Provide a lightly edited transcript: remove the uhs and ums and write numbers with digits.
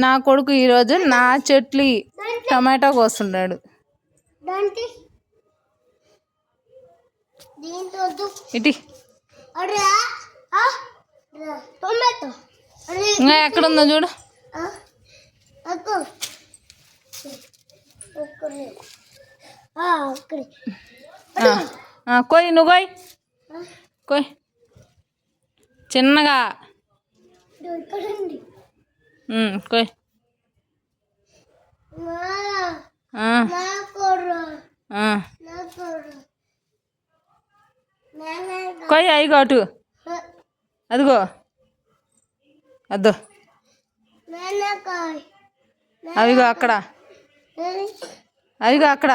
నా కొడుకు ఈరోజు నా చెట్లు టమాటో కోస్తున్నాడు. ఇటీ ఇంకా ఎక్కడుందో చూడు. కొయ్ నువ్వు కొయ్ కొయ్ చిన్నగా కొయ్. కొయ్ అయిగో అటు అదిగో అద్దు అవిగో అక్కడ అవిగో అక్కడ